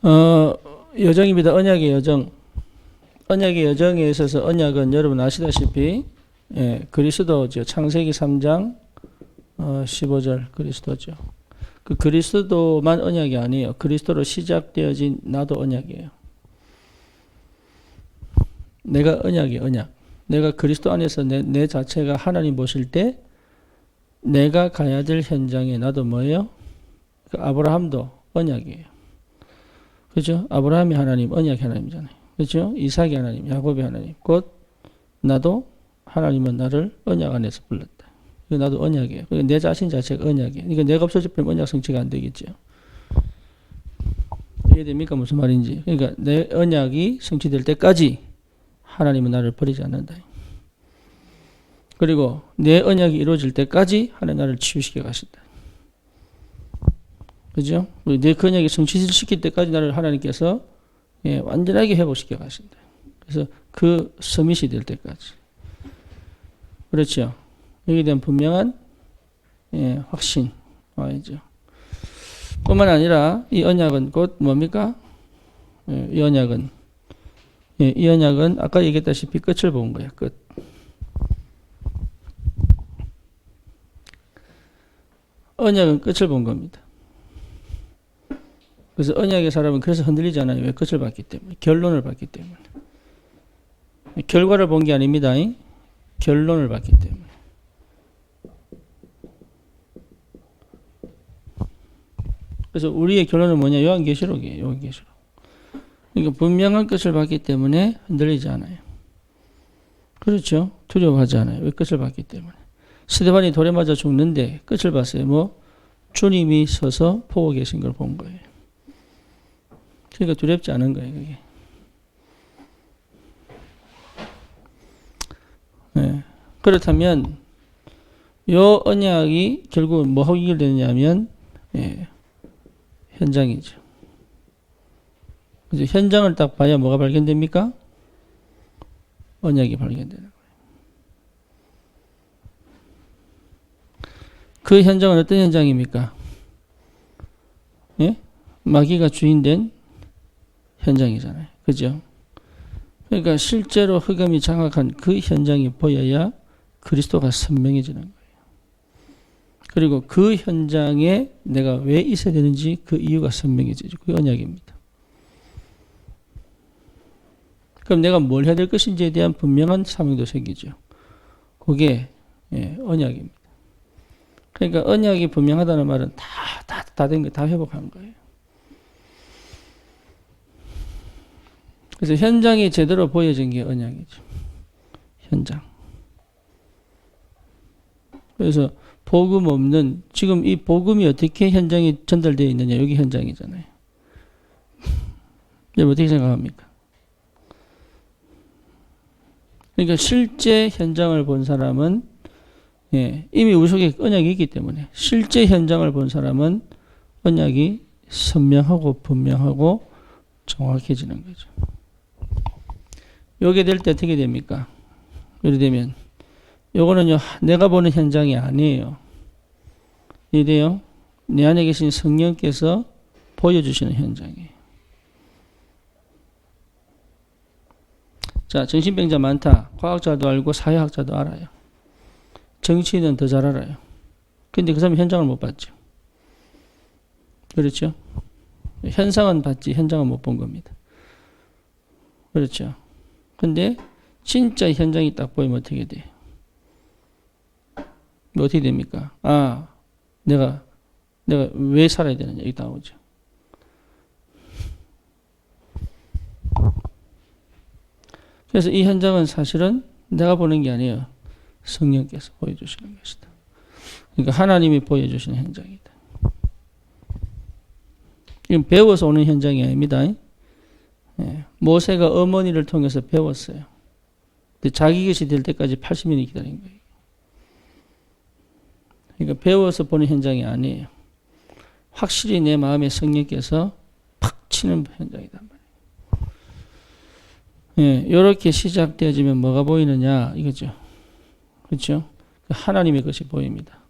여정입니다. 언약의 여정. 언약의 여정에 있어서 언약은 여러분 아시다시피 그리스도죠. 창세기 3장 15절 그리스도죠. 그 그리스도만 언약이 아니에요. 그리스도로 시작되어진 나도 언약이에요. 내가 언약이에요. 언약. 내가 그리스도 안에서 내 자체가 하나님 보실 때 내가 가야 될 현장에 나도 뭐예요? 그 아브라함도 언약이에요. 그렇죠? 아브라함이 하나님, 언약이 하나님이잖아요. 그렇죠? 이삭이 하나님, 야곱이 하나님. 곧 나도 하나님은 나를 언약 안에서 불렀다. 나도 언약이에요. 내 자신 자체가 언약이에요. 그러니까 내가 없어지면 언약 성취가 안 되겠죠. 이해됩니까? 무슨 말인지. 그러니까 내 언약이 성취될 때까지 하나님은 나를 버리지 않는다. 그리고 내 언약이 이루어질 때까지 하나님 나를 치유시켜 가신다. 그죠? 내 그 언약이 성취시킬 때까지 나를 하나님께서 완전하게 회복시켜 가신다. 그래서 그 서밋이 될 때까지. 그렇죠? 여기에 대한 분명한 확신 와야죠. 뿐만 아니라 이 언약은 곧 뭡니까? 이 언약은 아까 얘기했다시피 끝을 본 거야. 끝. 언약은 끝을 본 겁니다. 그래서 언약의 사람은 그래서 흔들리지 않아요. 왜? 끝을 봤기 때문에. 결론을 봤기 때문에. 결과를 본 게 아닙니다. 결론을 봤기 때문에. 그래서 우리의 결론은 뭐냐? 요한계시록이에요. 요한계시록. 그러니까 분명한 끝을 봤기 때문에 흔들리지 않아요. 그렇죠? 두려워하지 않아요. 왜? 끝을 봤기 때문에. 스데반이 돌에 맞아 죽는데 끝을 봤어요. 뭐? 주님이 서서 보고 계신 걸 본 거예요. 그러니까 두렵지 않은 거예요. 그게. 그렇다면 요 언약이 결국 뭐하고 연결되느냐면 현장이죠. 그래서 현장을 딱 봐야 뭐가 발견됩니까? 언약이 발견되는 거예요. 그 현장은 어떤 현장입니까? 마귀가 주인된 현장이잖아요. 그죠? 그러니까 실제로 흑암이 장악한 그 현장이 보여야 그리스도가 선명해지는 거예요. 그리고 그 현장에 내가 왜 있어야 되는지 그 이유가 선명해지죠. 그게 언약입니다. 그럼 내가 뭘 해야 될 것인지에 대한 분명한 사명도 생기죠. 그게 언약입니다. 그러니까 언약이 분명하다는 말은 다 된 거, 다 회복한 거예요. 그래서 현장이 제대로 보여진 게 언약이죠. 현장. 그래서 복음 없는, 지금 이 복음이 어떻게 현장에 전달되어 있느냐, 여기 현장이잖아요. 여러분 어떻게 생각합니까? 그러니까 실제 현장을 본 사람은 이미 우리 속에 언약이 있기 때문에 실제 현장을 본 사람은 언약이 선명하고 분명하고 정확해지는 거죠. 요게 될 때 어떻게 됩니까? 요리 되면 요거는요 내가 보는 현장이 아니에요. 이래요. 내 안에 계신 성령께서 보여주시는 현장이에요. 자, 정신병자 많다. 과학자도 알고 사회학자도 알아요. 정치인은 더 잘 알아요. 근데 그 사람이 현장을 못 봤죠. 그렇죠? 현상은 봤지 현장은 못 본 겁니다. 그렇죠? 근데 진짜 현장이 딱 보이면 어떻게 돼요? 어떻게 됩니까? 아, 내가 왜 살아야 되느냐 이게 나오죠. 그래서 이 현장은 사실은 내가 보는 게 아니에요. 성령께서 보여주시는 것이다. 그러니까 하나님이 보여주시는 현장이다. 이건 배워서 오는 현장이 아닙니다. 모세가 어머니를 통해서 배웠어요. 근데 자기 것이 될 때까지 80년이 기다린 거예요. 그러니까 배워서 보는 현장이 아니에요. 확실히 내 마음에 성령께서 팍 치는 현장이다. 이렇게 시작되어지면 뭐가 보이느냐 이거죠. 그렇죠? 하나님의 것이 보입니다.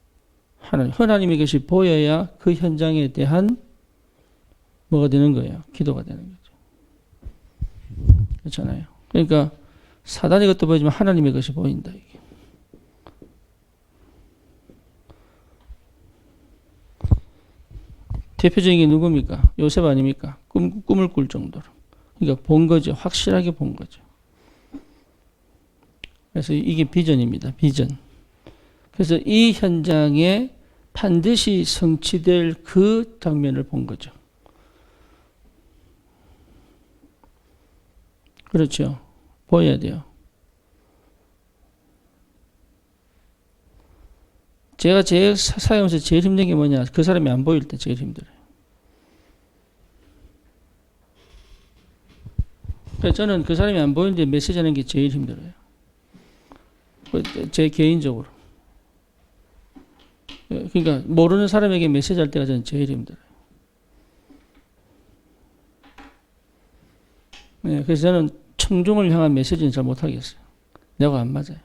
하나님의 것이 보여야 그 현장에 대한 뭐가 되는 거예요? 기도가 되는 거죠. 그렇잖아요. 그러니까 사단의 것도 보이지만 하나님의 것이 보인다. 이게. 대표적인 게 누굽니까? 요셉 아닙니까? 꿈을 꿀 정도로. 그러니까 본 거죠. 확실하게 본 거죠. 그래서 이게 비전입니다. 비전. 그래서 이 현장에 반드시 성취될 그 장면을 본 거죠. 그렇죠. 보여야 돼요. 제가 제 사역하면서 제일 힘든 게 뭐냐? 그 사람이 안 보일 때 제일 힘들어요. 그래서 저는 그 사람이 안 보이는데 메시지 하는 게 제일 힘들어요. 제 개인적으로. 그러니까 모르는 사람에게 메시지 할 때가 저는 제일 힘들어요. 네, 그래서 저는 청중을 향한 메시지는 잘 못하겠어요. 내가 안 맞아요.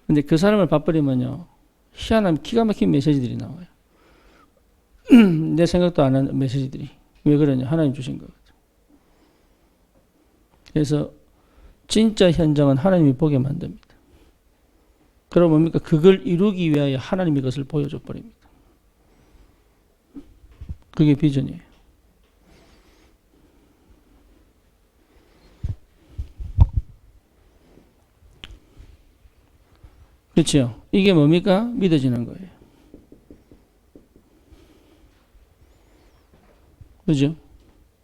근데 그 사람을 봐버리면요, 희한한 기가 막힌 메시지들이 나와요. 내 생각도 안 하는 메시지들이. 왜 그러냐? 하나님 주신 거거든. 그래서 진짜 현장은 하나님이 보게 만듭니다. 그럼 뭡니까? 그걸 이루기 위하여 하나님이 그것을 보여줘 버립니다. 그게 비전이에요. 그렇죠? 이게 뭡니까? 믿어지는 거예요. 그죠?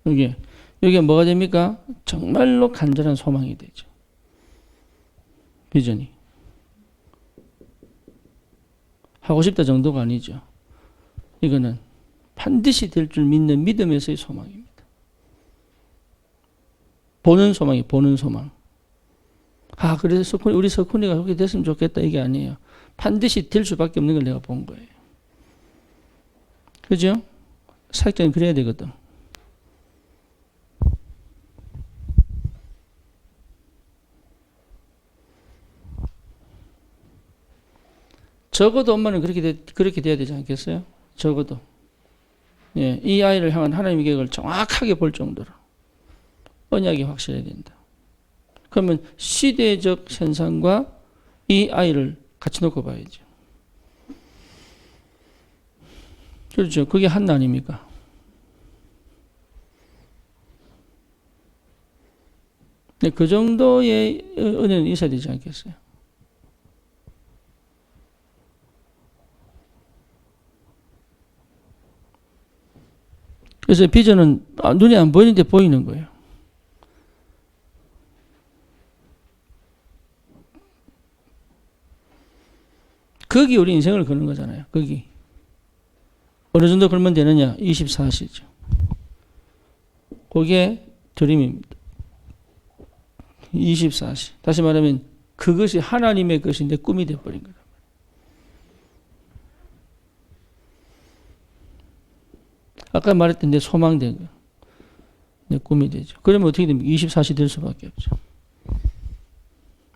이게 뭐가 됩니까? 정말로 간절한 소망이 되죠. 비전이. 하고 싶다 정도가 아니죠. 이거는 반드시 될 줄 믿는 믿음에서의 소망입니다. 보는 소망이 보는 소망. 그래서 우리 석훈이가 그렇게 됐으면 좋겠다 이게 아니에요. 반드시 될 수밖에 없는 걸 내가 본 거예요. 그죠? 사역자는 그래야 되거든. 적어도 엄마는 그렇게 돼야 되지 않겠어요? 적어도. 예, 이 아이를 향한 하나님의 계획을 정확하게 볼 정도로 언약이 확실해야 된다. 그러면 시대적 현상과 이 아이를 같이 놓고 봐야죠. 그렇죠. 그게 한나 아닙니까? 네, 그 정도의 은혜는 있어야 되지 않겠어요? 그래서 비전은 눈에 안 보이는데 보이는 거예요. 거기 우리 인생을 거는 거잖아요. 거기. 어느 정도 걸면 되느냐? 24시죠. 그게 드림입니다. 24시. 다시 말하면 그것이 하나님의 것이 내 꿈이 되어버린 거다. 아까 말했던 내 소망된 거. 내 꿈이 되죠. 그러면 어떻게 됩니까? 24시 될 수밖에 없죠.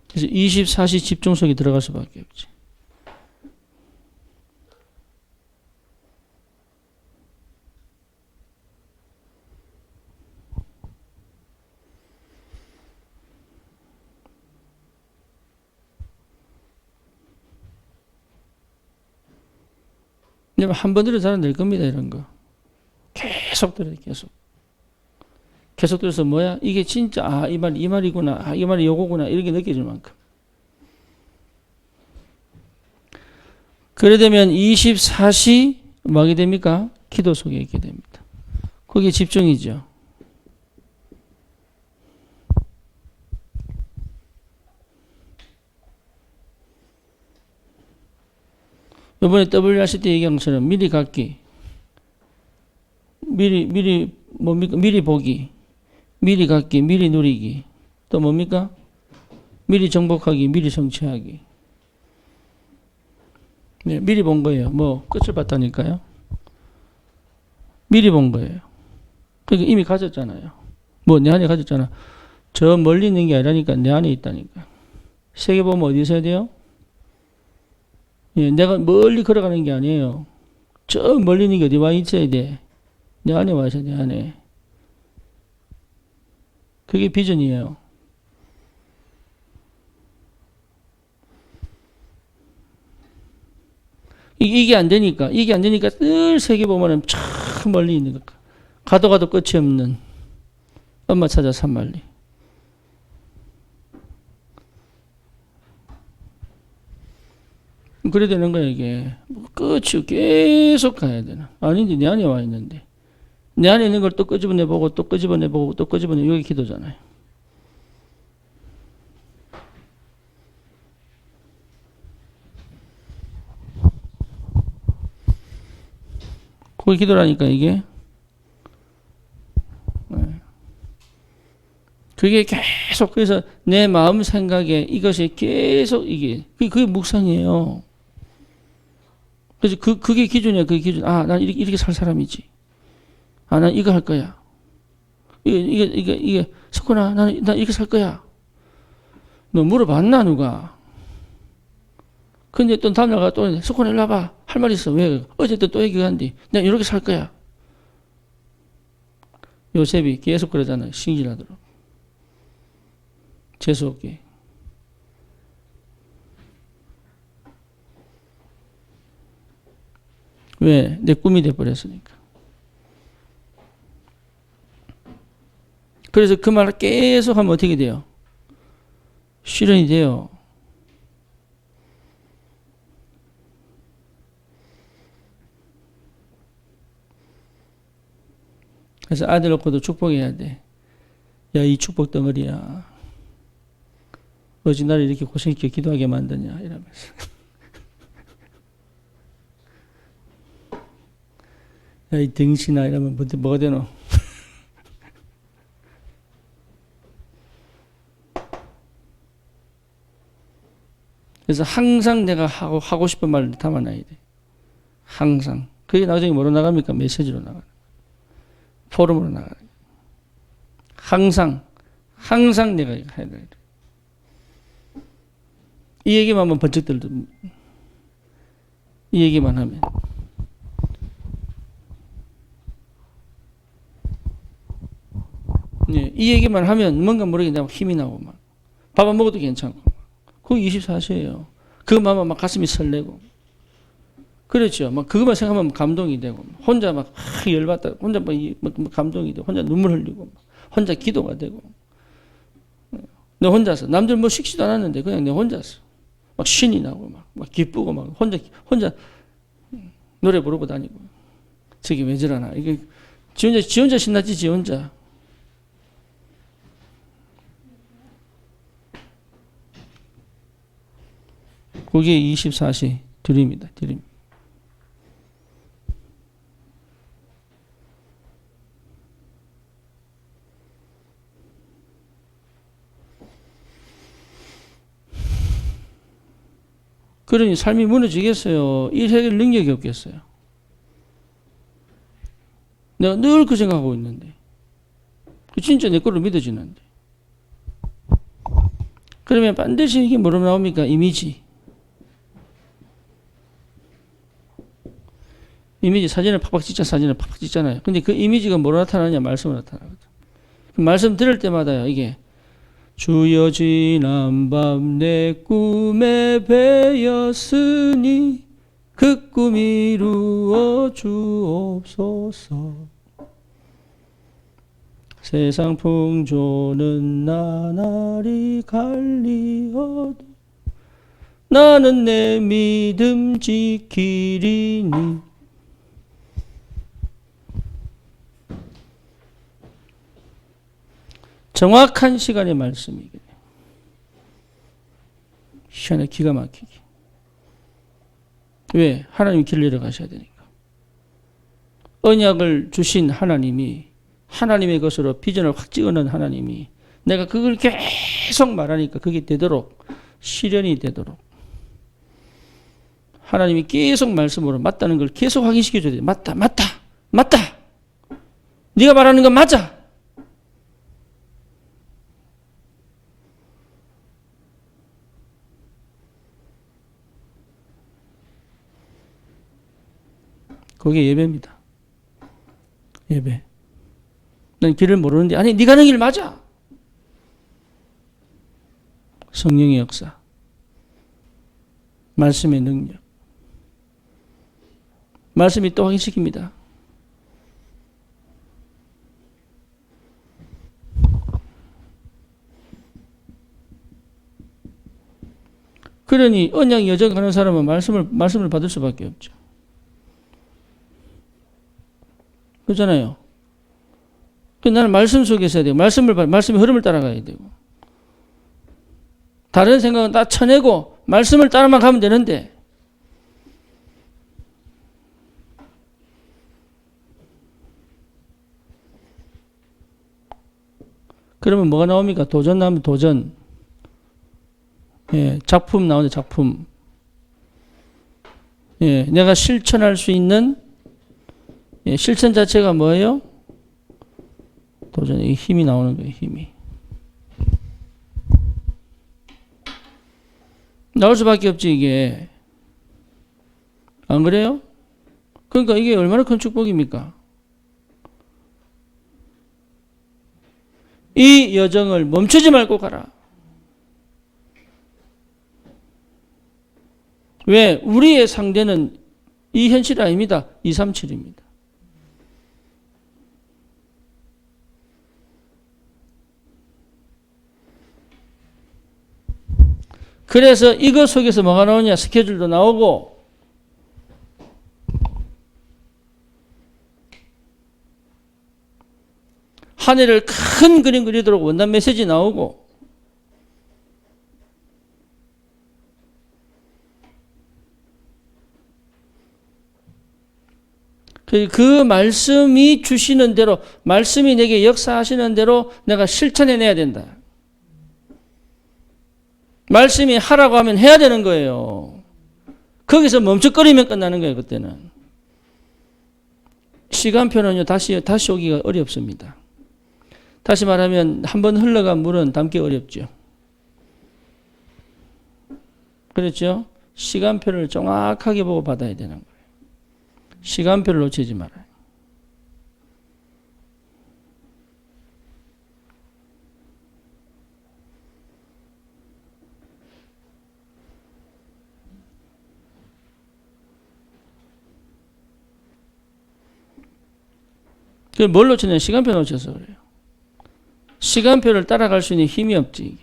그래서 24시 집중 속에 들어갈 수밖에 없지. 한 번 들어도 잘 안 될 겁니다, 이런 거. 계속 들어요, 계속. 계속 들어서 뭐야? 이게 진짜, 이 말이구나. 이 말이 요거구나. 이렇게 느껴질 만큼. 그래 되면 24시 뭐 하게 됩니까? 기도 속에 있게 됩니다. 그게 집중이죠. 이번에 WRC 때 얘기한 것처럼 미리 갖기, 미리 뭡니까? 미리 보기, 미리 갖기, 미리 누리기, 또 뭡니까? 미리 정복하기, 미리 성취하기. 네, 미리 본 거예요. 뭐 끝을 봤다니까요. 미리 본 거예요. 그러니까 이미 가졌잖아요. 뭐 내 안에 가졌잖아. 저 멀리 있는 게 아니라니까 내 안에 있다니까. 세계 보면 어디 있어야 돼요? 예, 내가 멀리 걸어가는 게 아니에요. 저 멀리 있는 게 어디 와 있어야 돼? 내 안에 와 있어, 내 안에. 그게 비전이에요. 이게 안 되니까 늘 세계 보면은 참 멀리 있는 거. 가도 가도 끝이 없는 엄마 찾아 산만리. 그래 되는 거야, 이게. 끝이 계속 가야 되나. 아닌데, 내 안에 와 있는데. 내 안에 있는 걸 또 끄집어내보고, 또 끄집어내보고, 또 끄집어내보고, 이게 기도잖아요. 그게 기도라니까, 이게. 그게 계속, 그래서 내 마음 생각에 이것이 계속 이게, 그게 묵상이에요. 그래서 그게 기준이야, 그게 기준. 아, 난 이렇게 살 사람이지. 아, 난 이거 할 거야. 이게, 석훈아, 난 이렇게 살 거야. 너 물어봤나, 누가? 근데 또 다음날 가 또, 석훈아, 일로 와봐. 할 말 있어. 왜? 어쨌든 또 얘기한디. 내가 이렇게 살 거야. 요셉이 계속 그러잖아요. 신기하도록. 재수없게. 왜? 내 꿈이 돼버렸으니까. 그래서 그 말을 계속 하면 어떻게 돼요? 실현이 돼요. 그래서 아들 놓고도 축복해야 돼. 야, 이 축복 덩어리야. 어찌 나를 이렇게 고생있게 기도하게 만드냐, 이러면서. 야, 이 등신아, 이러면 뭐가 되노? 그래서 항상 내가 하고 싶은 말을 담아놔야 돼. 항상. 그게 나중에 뭐로 나갑니까? 메시지로 나가는. 포럼으로 나가는. 항상 내가 해야 돼. 이 얘기만 하면 번쩍 들도. 이 얘기만 하면. 네, 이 얘기만 하면 뭔가 모르게 막 힘이 나고 막. 밥 안 먹어도 괜찮고. 그거 24시예요. 그것만 하면 막 가슴이 설레고. 그렇죠. 막 그것만 생각하면 감동이 되고. 혼자 막 열받다. 혼자 막 감동이 되고. 혼자 눈물 흘리고. 혼자 기도가 되고. 내 혼자서. 남들 뭐 식지도 않았는데 그냥 내 혼자서. 막 신이 나고 막 기쁘고 막 혼자 노래 부르고 다니고. 저게 왜 저러나. 이게 지 혼자 신나지, 지 혼자. 그게 24시 드림이다, 드림. 그러니 삶이 무너지겠어요. 일 해결 능력이 없겠어요. 내가 늘 그 생각하고 있는데. 진짜 내 거로 믿어지는데. 그러면 반드시 이게 뭐로 나옵니까? 이미지. 이미지 사진을 팍팍 찍잖아요. 근데 그 이미지가 뭐로 나타나냐? 말씀으로 나타나거든. 말씀 들을 때마다요, 이게. 주여 지난 밤 내 꿈에 배였으니 그 꿈 이루어 주옵소서. 세상 풍조는 나날이 갈리어도 나는 내 믿음 지키리니. 정확한 시간의 말씀이거든요. 희한해, 기가 막히게. 왜? 하나님 길을 잃어가셔야 되니까. 언약을 주신 하나님이, 하나님의 것으로 비전을 확 찍어놓은 하나님이, 내가 그걸 계속 말하니까 그게 되도록, 실현이 되도록. 하나님이 계속 말씀으로 맞다는 걸 계속 확인시켜줘야 돼. 맞다. 네가 말하는 건 맞아. 그게 예배입니다. 예배. 난 길을 모르는데 아니 네가 가는 길 맞아. 성령의 역사. 말씀의 능력. 말씀이 또 확인시킵니다. 그러니 언약 여정 가는 사람은 말씀을 받을 수밖에 없죠. 그렇잖아요. 나는 말씀 속에 있어야 되고 말씀의 흐름을 따라가야 되고 다른 생각은 다 쳐내고 말씀을 따라만 가면 되는데 그러면 뭐가 나옵니까? 도전 나오면 도전. 예, 작품 나오는데 작품. 예, 내가 실천할 수 있는 실천 자체가 뭐예요? 도전의 힘이 나오는 거예요. 힘이. 나올 수밖에 없지 이게. 안 그래요? 그러니까 이게 얼마나 큰 축복입니까? 이 여정을 멈추지 말고 가라. 왜? 우리의 상대는 이 현실이 아닙니다. 237입니다. 그래서 이것 속에서 뭐가 나오냐? 스케줄도 나오고 한 해를 큰 그림 그리도록 원단 메시지 나오고 그 말씀이 주시는 대로 말씀이 내게 역사하시는 대로 내가 실천해내야 된다. 말씀이 하라고 하면 해야 되는 거예요. 거기서 멈칫거리면 끝나는 거예요. 그때는. 시간표는요. 다시 오기가 어렵습니다. 다시 말하면 한번 흘러간 물은 담기 어렵죠. 그렇죠? 시간표를 정확하게 보고 받아야 되는 거예요. 시간표를 놓치지 말아요. 그걸 뭘 놓치냐? 시간표 놓쳐서 그래요. 시간표를 따라갈 수 있는 힘이 없지. 이게.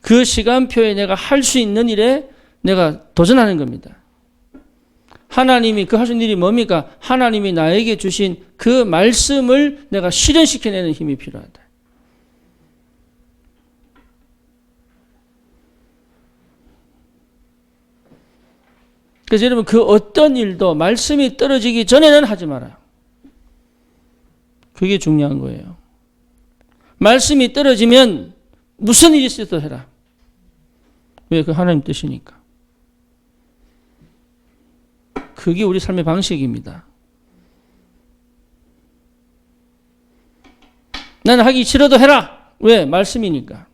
그 시간표에 내가 할 수 있는 일에 내가 도전하는 겁니다. 하나님이 그 할 수 있는 일이 뭡니까? 하나님이 나에게 주신 그 말씀을 내가 실현시켜내는 힘이 필요하다. 그래서 여러분 그 어떤 일도 말씀이 떨어지기 전에는 하지 마라. 그게 중요한 거예요. 말씀이 떨어지면 무슨 일이 있어도 해라. 왜? 그 하나님 뜻이니까. 그게 우리 삶의 방식입니다. 나는 하기 싫어도 해라. 왜? 말씀이니까.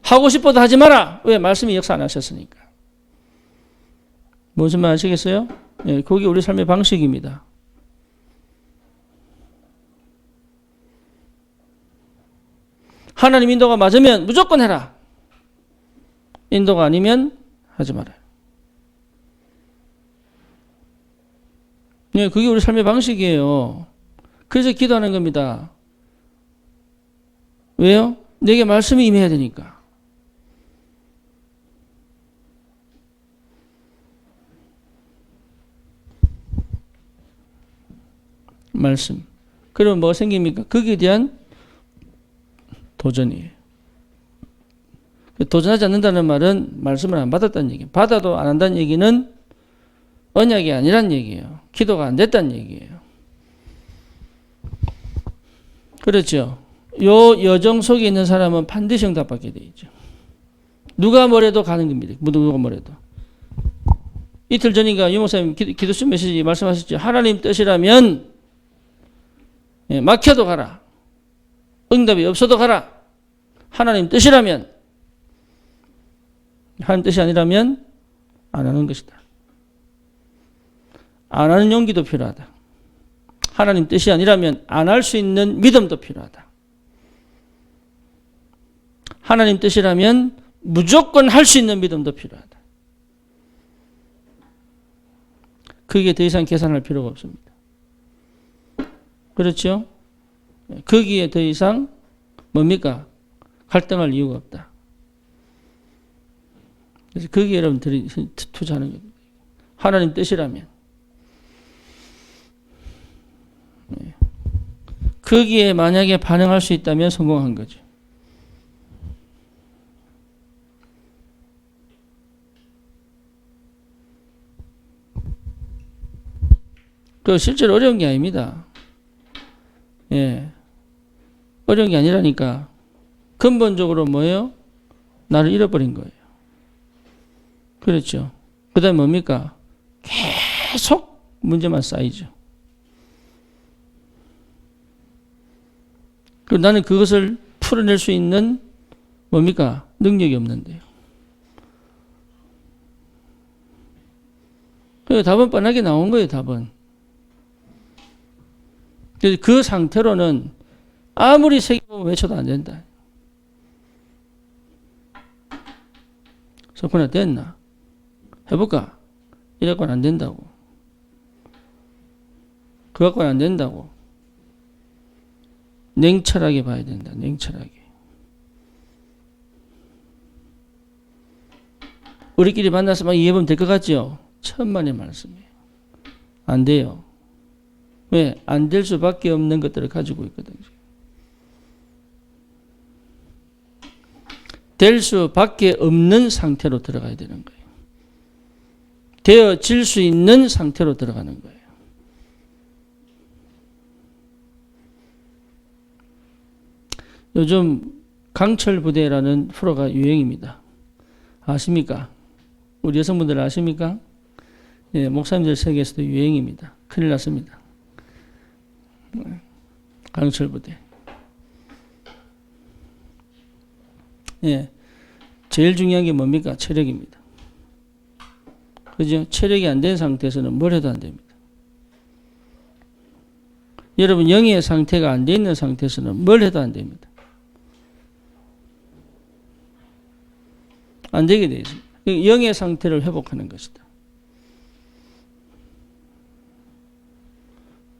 하고 싶어도 하지 마라. 왜? 말씀이 역사 안 하셨으니까. 무슨 말 아시겠어요? 네, 그게 우리 삶의 방식입니다. 하나님 인도가 맞으면 무조건 해라. 인도가 아니면 하지 말아요. 네, 그게 우리 삶의 방식이에요. 그래서 기도하는 겁니다. 왜요? 내게 말씀이 임해야 되니까. 말씀. 그러면 뭐가 생깁니까? 거기에 대한 도전이에요. 도전하지 않는다는 말은 말씀을 안 받았다는 얘기예요. 받아도 안 한다는 얘기는 언약이 아니란 얘기예요. 기도가 안 됐다는 얘기예요. 그렇죠. 요 여정 속에 있는 사람은 반드시 응답받게 돼 있죠. 누가 뭐래도 가는 겁니다. 누가 뭐래도. 이틀 전인가 유 목사님 기도수 메시지 말씀하셨죠. 하나님 뜻이라면 막혀도 가라. 응답이 없어도 가라. 하나님 뜻이라면 하나님 뜻이 아니라면 안 하는 것이다. 안 하는 용기도 필요하다. 하나님 뜻이 아니라면 안 할 수 있는 믿음도 필요하다. 하나님 뜻이라면 무조건 할 수 있는 믿음도 필요하다. 그게 더 이상 계산할 필요가 없습니다. 그렇죠? 거기에 더 이상 뭡니까? 갈등할 이유가 없다. 그래서 거기에 여러분들이 투자하는 겁니다. 하나님 뜻이라면. 거기에 만약에 반응할 수 있다면 성공한 거죠. 그 실제로 어려운 게 아닙니다. 예. 어려운 게 아니라니까. 근본적으로 뭐예요? 나를 잃어버린 거예요. 그렇죠. 그 다음에 뭡니까? 계속 문제만 쌓이죠. 그리고 나는 그것을 풀어낼 수 있는 뭡니까? 능력이 없는데요. 그래서 답은 뻔하게 나온 거예요, 답은. 그래서 그 상태로는 아무리 세계보험 외쳐도 안 된다. 석훈아 됐나? 해볼까? 이래 갖고는 안 된다고. 그거 갖고는 안 된다고. 냉철하게 봐야 된다. 냉철하게. 우리끼리 만나서 막 이해보면 될 것 같죠? 천만의 말씀이에요. 안 돼요. 왜? 안 될 수밖에 없는 것들을 가지고 있거든요. 될 수밖에 없는 상태로 들어가야 되는 거예요. 되어질 수 있는 상태로 들어가는 거예요. 요즘 강철부대라는 프로가 유행입니다. 아십니까? 우리 여성분들 아십니까? 예, 목사님들 세계에서도 유행입니다. 큰일 났습니다. 강철부대. 예, 제일 중요한 게 뭡니까? 체력입니다. 그죠? 체력이 안 된 상태에서는 뭘 해도 안 됩니다. 여러분 영의 상태가 안 돼 있는 상태에서는 뭘 해도 안 됩니다. 안 되게 되어 있습니다. 영의 상태를 회복하는 것이다.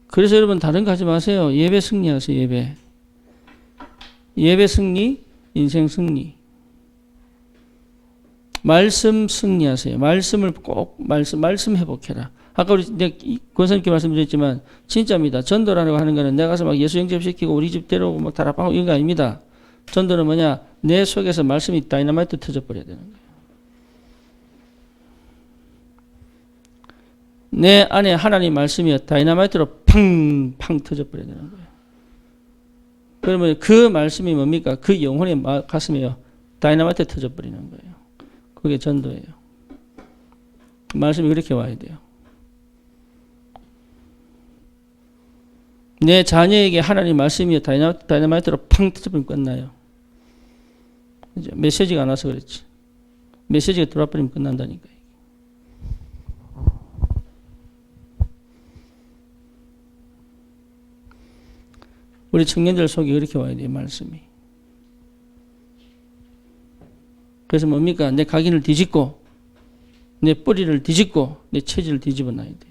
그래서 여러분 다른 거 하지 마세요. 예배 승리하세요. 예배. 예배 승리, 인생 승리. 말씀 승리하세요. 말씀을 꼭 말씀 회복해라. 아까 우리 권사님께 말씀드렸지만 진짜입니다. 전도라고 하는 거는 내가 가서 막 예수 영접시키고 우리 집 데려오고 막 다락방하고 이런 거 아닙니다. 전도는 뭐냐? 내 속에서 말씀이 다이너마이트 터져버려야 되는 거예요. 내 안에 하나님 말씀이 다이너마이트로 팡팡 터져버려야 되는 거예요. 그러면 그 말씀이 뭡니까? 그 영혼의 가슴에 다이너마이트 터져버리는 거예요. 그게 전도예요. 말씀이 그렇게 와야 돼요. 내 자녀에게 하나님 말씀이 다이너마이트로 팡 터져버리면 끝나요. 이제 메시지가 안 와서 그렇지. 메시지가 들어와 버리면 끝난다니까요. 우리 청년들 속에 그렇게 와야 돼요, 말씀이. 그래서 뭡니까? 내 각인을 뒤집고, 내 뿌리를 뒤집고, 내 체질을 뒤집어 놔야 돼.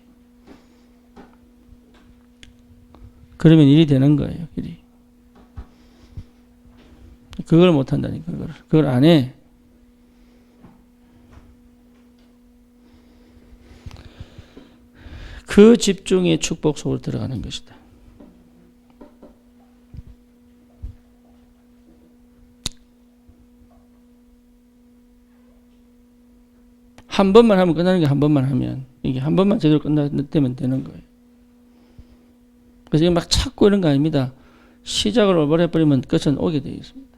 그러면 일이 되는 거예요, 일이. 그걸 못 한다니까, 그걸 안 해. 그 집중의 축복 속으로 들어가는 것이다. 한 번만 하면 끝나는 게 한 번만 하면 이게 한 번만 제대로 끝나면 되는 거예요. 그래서 막 찾고 이런 거 아닙니다. 시작을 올바로 해버리면 끝은 오게 되어 있습니다.